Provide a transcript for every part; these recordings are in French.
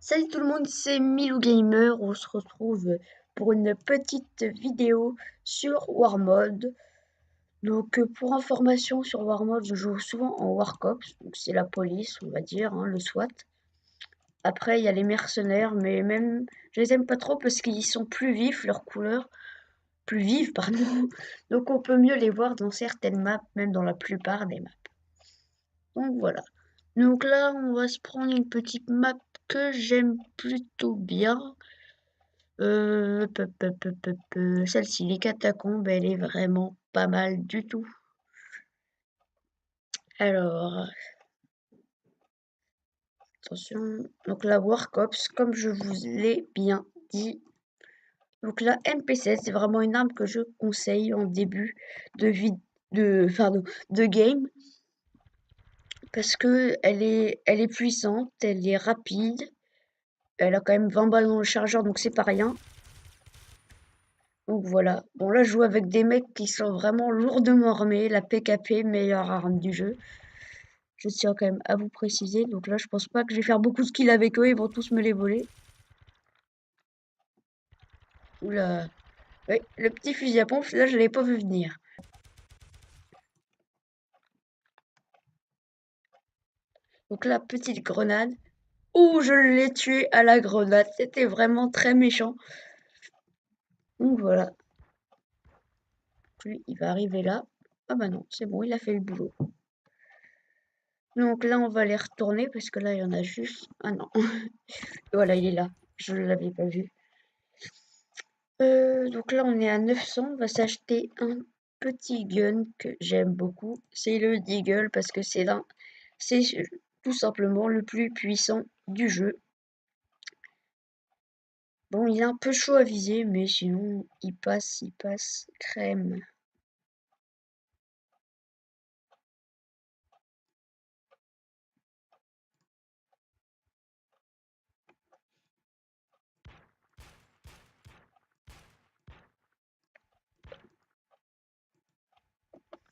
Salut tout le monde, c'est Milou Gamer. On se retrouve pour une petite vidéo sur Warmod. Donc, pour information sur Warmod, je joue souvent en Warcops. Donc, c'est la police, on va dire, hein, le SWAT. Après, il y a les mercenaires, mais même, je les aime pas trop parce qu'ils sont plus vifs, leurs couleurs, plus vives, pardon. Donc, on peut mieux les voir dans certaines maps, même dans la plupart des maps. Donc, voilà. Donc là, on va se prendre une petite map que j'aime plutôt bien. Celle-ci, les catacombes, elle est vraiment pas mal du tout. Alors, attention. Donc la Warcops, comme je vous l'ai bien dit. Donc la MP7, c'est vraiment une arme que je conseille en début de de game. Parce que elle est puissante, elle est rapide. Elle a quand même 20 balles dans le chargeur, donc c'est pas rien. Donc voilà. Bon là, je joue avec des mecs qui sont vraiment lourdement armés. La PKP, meilleure arme du jeu. Je tiens quand même à vous préciser. Donc là, je pense pas que je vais faire beaucoup de kills avec eux. Ils vont tous me les voler. Oula. Oui, le petit fusil à pompe, là, je l'avais pas vu venir. Donc la petite grenade. Oh, je l'ai tué à la grenade. C'était vraiment très méchant. Donc voilà. Lui, il va arriver là. Ah bah non, c'est bon, il a fait le boulot. Donc là, on va les retourner parce que là, il y en a juste... Ah non. Voilà, il est là. Je ne l'avais pas vu. Donc là, on est à 900. On va s'acheter un petit gun que j'aime beaucoup. C'est le Deagle parce que c'est tout simplement le plus puissant du jeu. Bon, il est un peu chaud à viser, mais sinon, il passe crème.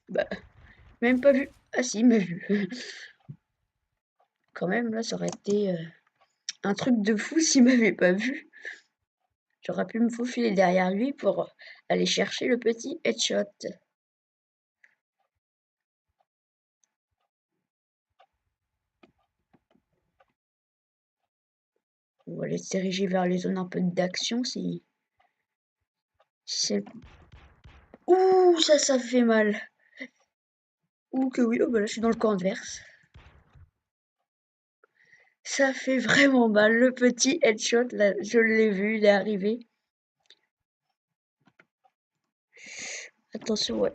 Bah, même pas vu. Ah si, il m'a vu. Quand même, là, ça aurait été un truc de fou s'il m'avait pas vu. J'aurais pu me faufiler derrière lui pour aller chercher le petit headshot. On va aller se diriger vers les zones un peu d'action si c'est... Ouh, ça fait mal. Ouh que oui, oh bah là je suis dans le camp adverse. Ça fait vraiment mal. Le petit headshot, là, je l'ai vu, il est arrivé. Attention, ouais.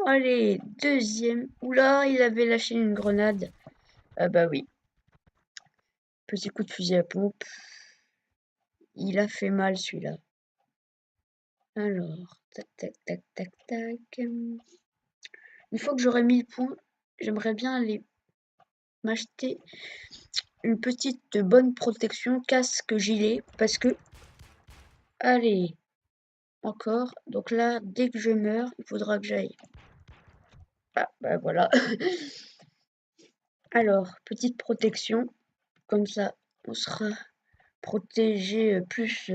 Allez, deuxième. Oula, il avait lâché une grenade. Ah bah oui. Petit coup de fusil à pompe. Il a fait mal celui-là. Alors, tac, tac, tac, tac, tac. Une fois que j'aurai 1000 points, j'aimerais bien aller m'acheter une petite bonne protection, casque, gilet, parce que... Allez, encore. Donc là, dès que je meurs, il faudra que j'aille. Ah, bah voilà. Alors, petite protection. Comme ça, on sera protégé plus.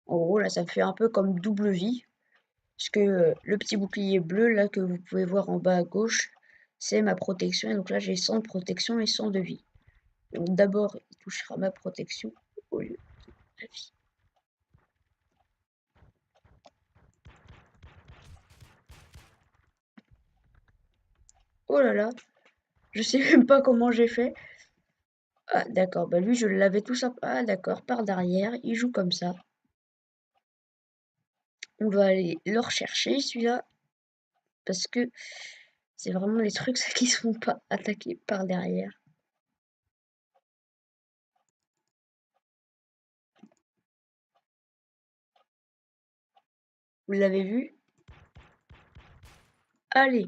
En gros, là, ça me fait un peu comme double vie. Parce que le petit bouclier bleu, là, que vous pouvez voir en bas à gauche, c'est ma protection. Et donc là, j'ai 100 de protection et 100 de vie. Donc d'abord, il touchera ma protection au lieu de la vie. Oh là là, je sais même pas comment j'ai fait. Ah d'accord, bah lui je l'avais tout ça. Ah d'accord, par derrière, il joue comme ça. On va aller le rechercher celui-là. Parce que c'est vraiment les trucs ça, qui se font pas attaquer par derrière. Vous l'avez vu? Allez.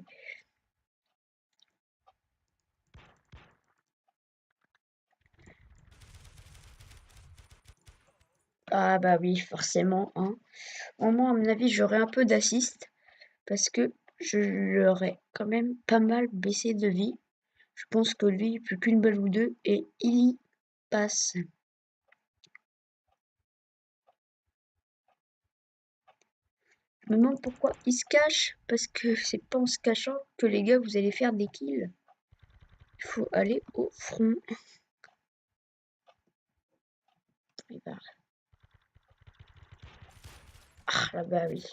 Ah bah oui, forcément, hein. Au moins, à mon avis, j'aurais un peu d'assist. Parce que je l'aurais quand même pas mal baissé de vie. Je pense que lui, plus qu'une balle ou deux, et il passe. Je me demande pourquoi il se cache, parce que c'est pas en se cachant que les gars vous allez faire des kills. Il faut aller au front. Et bah. Ah là-bas oui.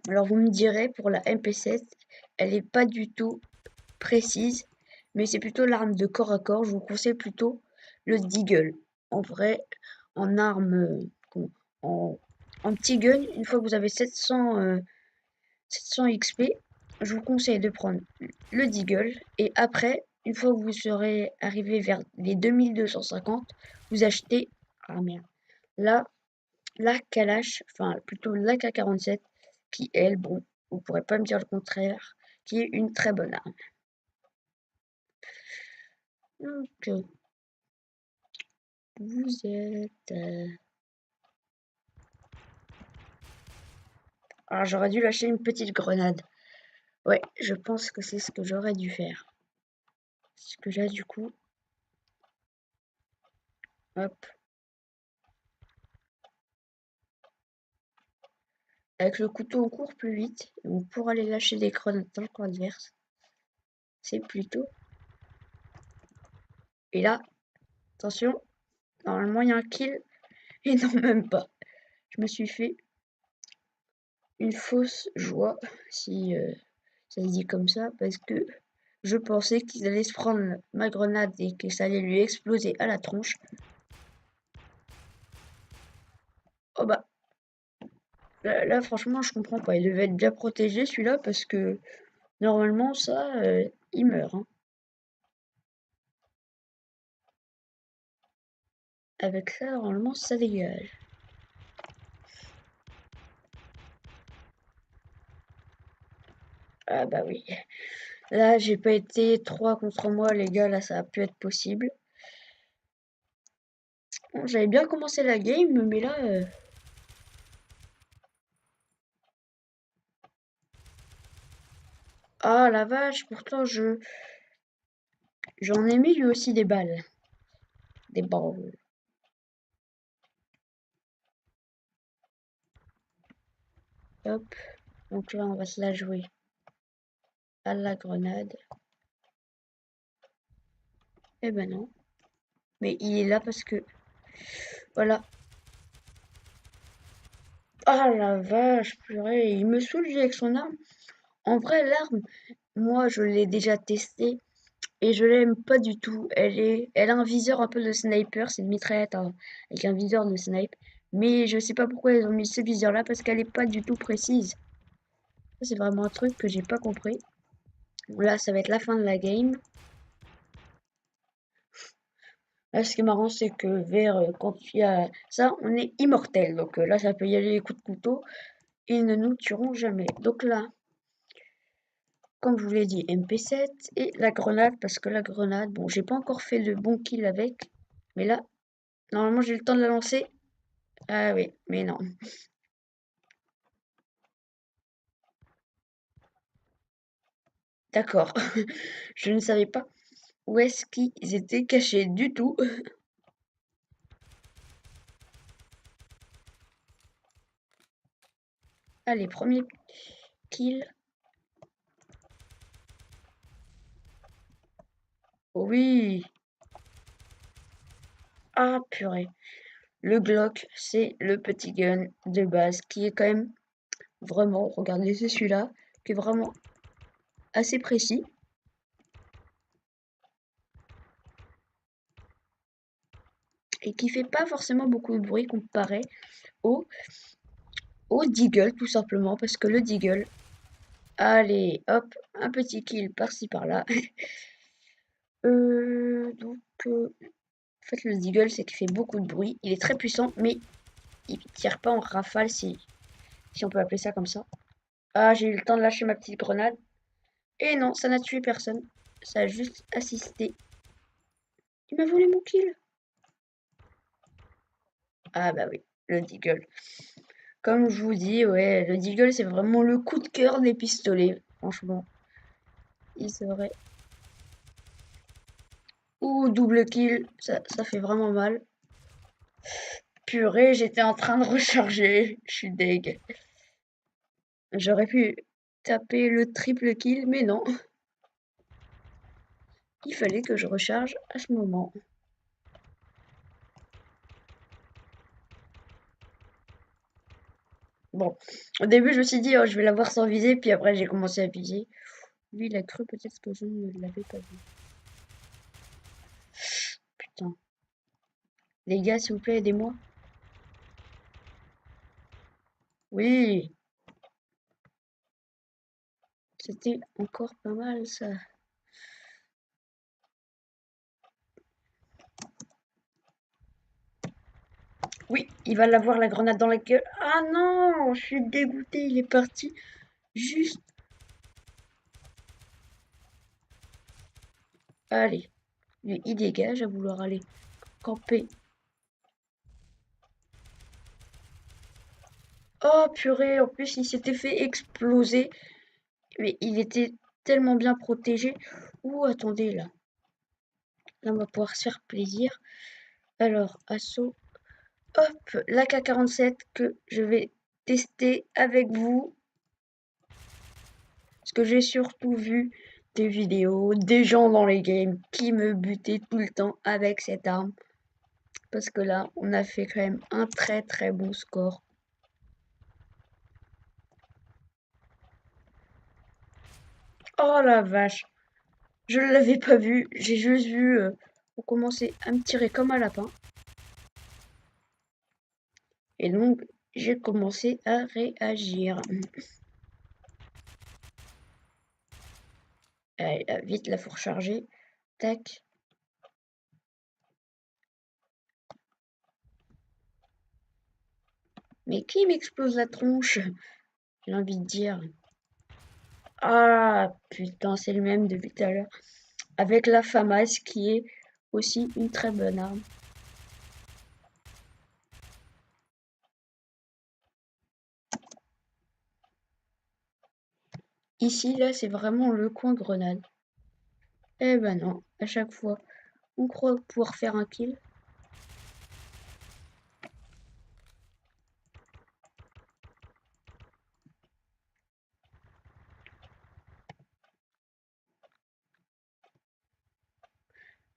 Alors vous me direz, pour la MP7, elle est pas du tout précise, mais c'est plutôt l'arme de corps à corps. Je vous conseille plutôt le Deagle. En vrai, en arme, en, en petit gun, une fois que vous avez 700 XP, je vous conseille de prendre le Deagle. Et après, une fois que vous serez arrivé vers les 2250, vous achetez, ah merde, là, la Kalash, enfin plutôt la K47, qui elle, bon, vous pourrez pas me dire le contraire, qui est une très bonne arme. Donc, vous êtes... Alors j'aurais dû lâcher une petite grenade. Ouais, je pense que c'est ce que j'aurais dû faire. Parce que là, du coup, hop, avec le couteau, on court plus vite. Donc pour aller lâcher des grenades dans le camp adverse, c'est plutôt... Et là, attention, normalement il y a un kill. Et non, même pas. Je me suis fait une fausse joie, si ça se dit comme ça, parce que je pensais qu'ils allaient se prendre ma grenade et que ça allait lui exploser à la tronche. Oh bah, là franchement, je comprends pas. Il devait être bien protégé celui-là parce que normalement, ça, il meurt, hein. Avec ça, normalement, ça dégage. Ah bah oui. Là, j'ai pas été 3 contre moi, les gars. Là, ça a pu être possible. Bon, j'avais bien commencé la game, mais là... Ah la vache, pourtant, j'en ai mis lui aussi des balles. Des balles. Hop. Donc là, on va se la jouer à la grenade. Eh ben non. Mais il est là parce que... Voilà. Ah la vache, purée. Il me saoule lui avec son arme. En vrai, l'arme, moi, je l'ai déjà testée et je l'aime pas du tout. Elle a un viseur un peu de sniper. C'est une mitraillette hein, avec un viseur de snipe. Mais je sais pas pourquoi ils ont mis ce viseur-là parce qu'elle est pas du tout précise. Ça, c'est vraiment un truc que j'ai pas compris. Là, ça va être la fin de la game. Là, ce qui est marrant, c'est que vers quand il y a ça, on est immortel. Donc là, ça peut y aller les coups de couteau. Ils ne nous tueront jamais. Donc là, comme je vous l'ai dit, MP7 et la grenade, parce que la grenade, bon, j'ai pas encore fait de bon kill avec. Mais là, normalement, j'ai le temps de la lancer. Ah oui, mais non. D'accord. Je ne savais pas où est-ce qu'ils étaient cachés du tout. Allez, premier kill. Oh oui. Ah purée. Le Glock, c'est le petit gun de base qui est quand même vraiment, regardez, c'est celui-là, qui est vraiment assez précis. Et qui fait pas forcément beaucoup de bruit comparé au, au Deagle, tout simplement, parce que le Deagle, allez, hop, un petit kill par-ci par-là. En fait, le Deagle, c'est qu'il fait beaucoup de bruit. Il est très puissant, mais il tire pas en rafale, si on peut appeler ça comme ça. Ah, j'ai eu le temps de lâcher ma petite grenade. Et non, ça n'a tué personne. Ça a juste assisté. Il m'a volé mon kill. Ah bah oui, le Deagle. Comme je vous dis, ouais, le Deagle, c'est vraiment le coup de cœur des pistolets. Franchement, il serait... Ouh, double kill, ça fait vraiment mal. Purée, j'étais en train de recharger. Je suis deg. J'aurais pu taper le triple kill, mais non. Il fallait que je recharge à ce moment. Bon, au début, je me suis dit, oh, je vais l'avoir sans viser, puis après, j'ai commencé à viser. Lui, il a cru peut-être que je ne l'avais pas vu. Putain. Les gars, s'il vous plaît, aidez-moi. Oui, c'était encore pas mal, ça. Oui, il va l'avoir la grenade dans la gueule. Ah non, je suis dégoûté, il est parti juste. Allez, lui, il dégage à vouloir aller camper. Oh purée, en plus il s'était fait exploser, mais il était tellement bien protégé. Ouh, attendez là. Là, on va pouvoir se faire plaisir. Alors, assaut. Hop, l'AK-47 que je vais tester avec vous. Parce que j'ai surtout vu des vidéos, des gens dans les games qui me butaient tout le temps avec cette arme. Parce que là, on a fait quand même un très très bon score. Oh la vache, je ne l'avais pas vu, j'ai juste vu on commencer à me tirer comme un lapin. Et donc, j'ai commencé à réagir. Allez, là, vite, là, faut recharger. Tac. Mais qui m'explose la tronche? J'ai envie de dire. Ah, putain, c'est le même depuis tout à l'heure. Avec la FAMAS qui est aussi une très bonne arme. Ici, là, c'est vraiment le coin grenade. Eh ben non, à chaque fois, on croit pouvoir faire un kill.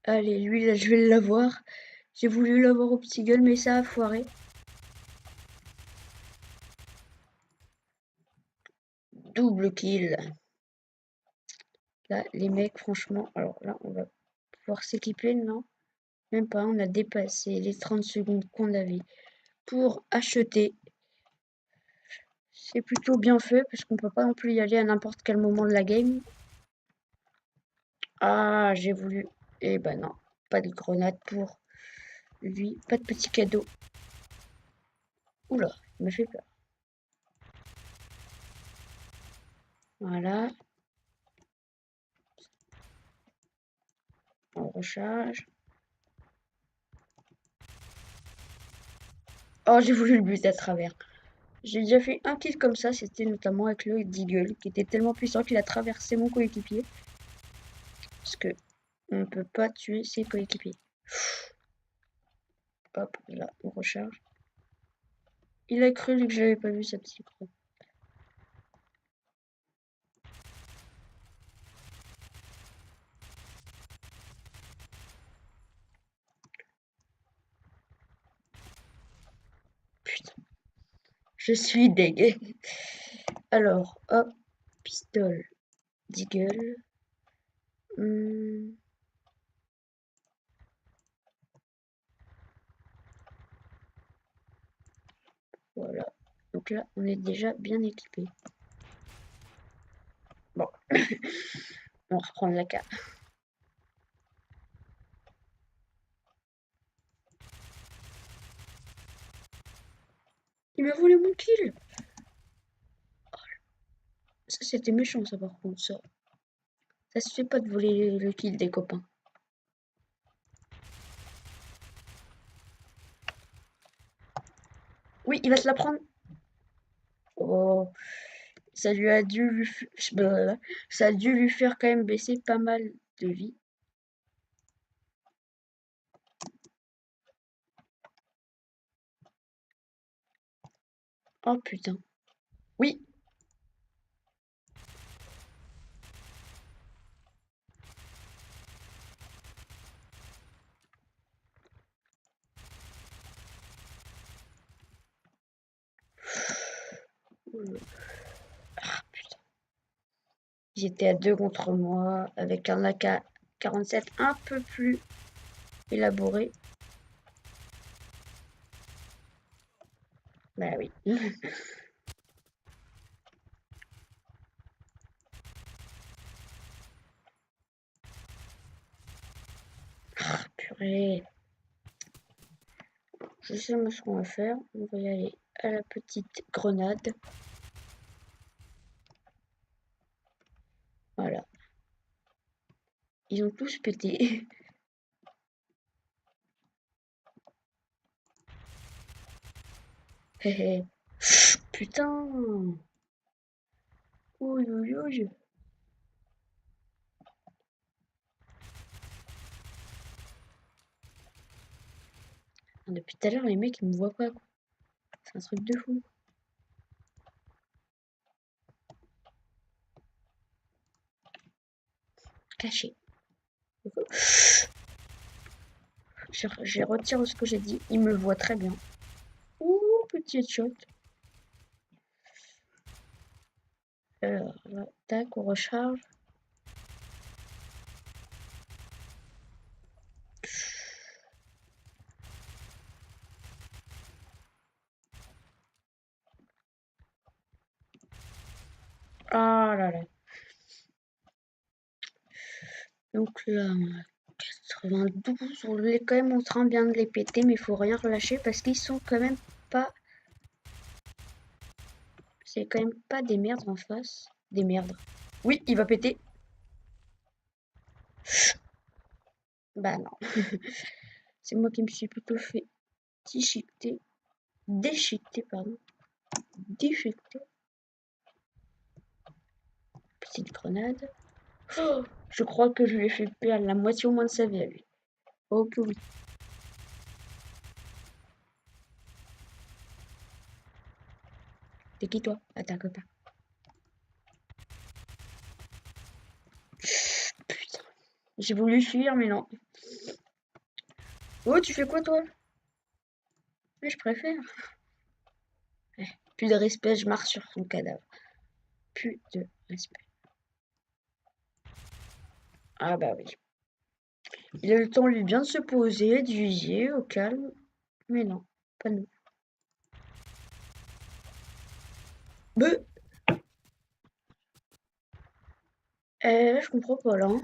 Allez, lui, là, je vais l'avoir. J'ai voulu l'avoir au petit gueule, mais ça a foiré. Double kill. Là, les mecs, franchement, alors là, on va pouvoir s'équiper, non? Même pas, on a dépassé les 30 secondes qu'on avait pour acheter. C'est plutôt bien fait, parce qu'on peut pas non plus y aller à n'importe quel moment de la game. Ah, j'ai voulu. Eh ben non, pas de grenade pour lui, pas de petit cadeau. Oula, il m'a fait peur. Voilà, on recharge. Oh, j'ai voulu le buter à travers. J'ai déjà fait un kill comme ça, c'était notamment avec le Deagle, qui était tellement puissant qu'il a traversé mon coéquipier. Parce que on ne peut pas tuer ses coéquipiers. Hop, là, on recharge. Il a cru lui, que je l'avais pas vu, sa petite croix. Putain, je suis dégueu. Alors, hop, pistole, Deagle. Hmm, voilà. Donc là, on est déjà bien équipé. Bon, on va reprendre la carte. Il m'a volé mon kill. Ça, c'était méchant, ça, par contre, ça. Ça se fait pas de voler le kill des copains. Oui, il va se la prendre. Oh, ça lui a dû lui, ça a dû lui faire quand même baisser pas mal de vie. Oh putain. Oui. Ah putain. Ils étaient à 2 contre moi avec un AK-47 un peu plus élaboré. Bah oui. Ah, purée. Je sais ce qu'on va faire. On va y aller à la petite grenade. Voilà. Ils ont tous pété. Hé hé. Putain. Ouh, ouh, ouh. Depuis tout à l'heure, les mecs, ils me voient pas, quoi. C'est un truc de fou. Caché. Je retire ce que j'ai dit. Il me voit très bien. Ouh, petit headshot. Alors, là, tac, on recharge. Ah là là. Donc là, 92, on est quand même en train bien de les péter, mais il faut rien relâcher parce qu'ils sont quand même pas. C'est quand même pas des merdes en face. Des merdes. Oui, il va péter. Bah non. C'est moi qui me suis plutôt fait déchiqueter. Déchiqueter, pardon. Déchiqueter. Petite grenade. Oh, je crois que je lui ai fait perdre la moitié au moins de sa vie à lui. Oh que oui. T'es qui toi? Ah, t'es un copain. Putain. J'ai voulu fuir, mais non. Oh, tu fais quoi toi? Mais je préfère. Plus de respect, je marche sur son cadavre. Plus de respect. Ah bah oui. Il a eu le temps, lui, bien de se poser, de viser, au calme. Mais non, pas nous. Beuh. Je comprends pas là. Hein.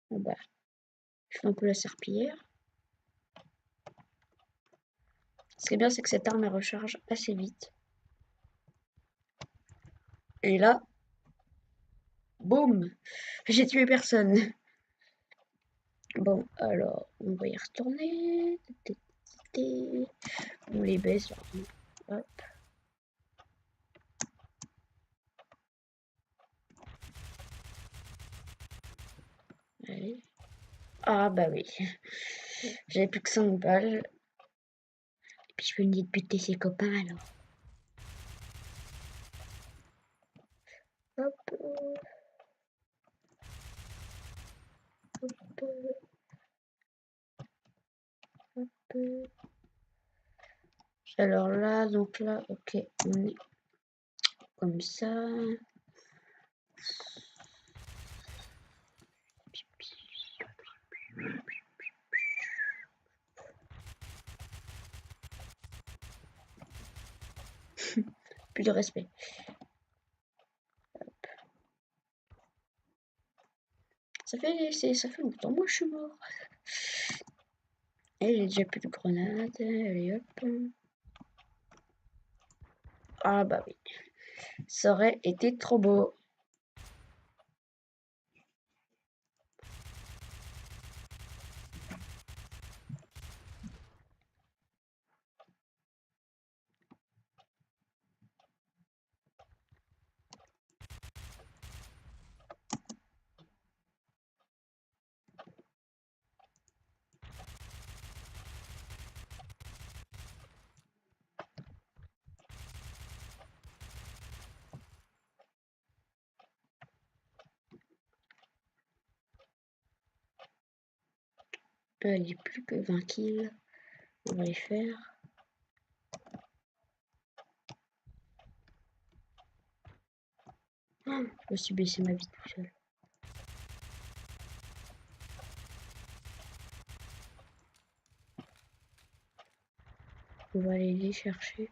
Bon bah, je fais un peu la serpillière. Ce qui est bien, c'est que cette arme, elle recharge assez vite. Et là, boum, j'ai tué personne. Bon, alors, on va y retourner. On les baisse. Hop. Allez. Ah bah oui. J'avais plus que 5 balles. Et puis je venais de buter ses copains alors. Hop. Hop. Hop. Alors là, donc là, ok, on est comme ça. Plus de respect. Ça fait longtemps, moi je suis mort. Et j'ai déjà plus de grenades. Allez hop. Ah bah oui. Ça aurait été trop beau. Il est plus que 20 kills. On va les faire. Je me suis baissé ma vie tout seul. On va aller les chercher.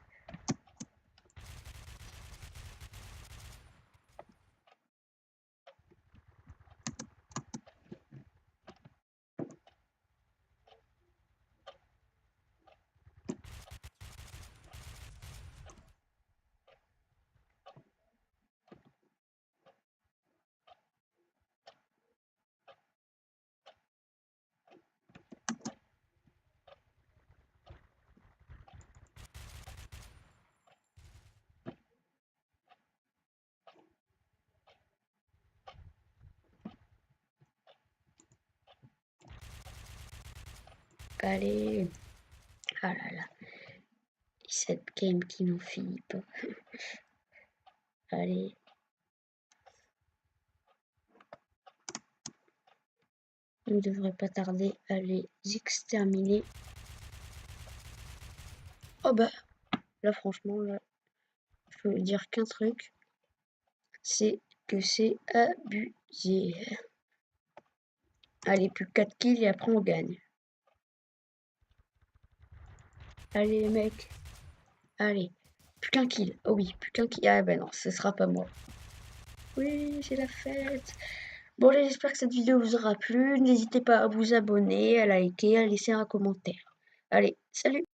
Allez. Ah là là. Cette game qui n'en finit pas. Allez. On ne devrait pas tarder à les exterminer. Oh bah. Là franchement, là, je peux dire qu'un truc. C'est que c'est abusé. Allez, plus 4 kills et après on gagne. Allez les mecs. Allez. Plus qu'un kill. Oh oui, plus qu'un kill. Ah ben non, ce sera pas moi. Oui, c'est la fête. Bon, j'espère que cette vidéo vous aura plu. N'hésitez pas à vous abonner, à liker, à laisser un commentaire. Allez, salut!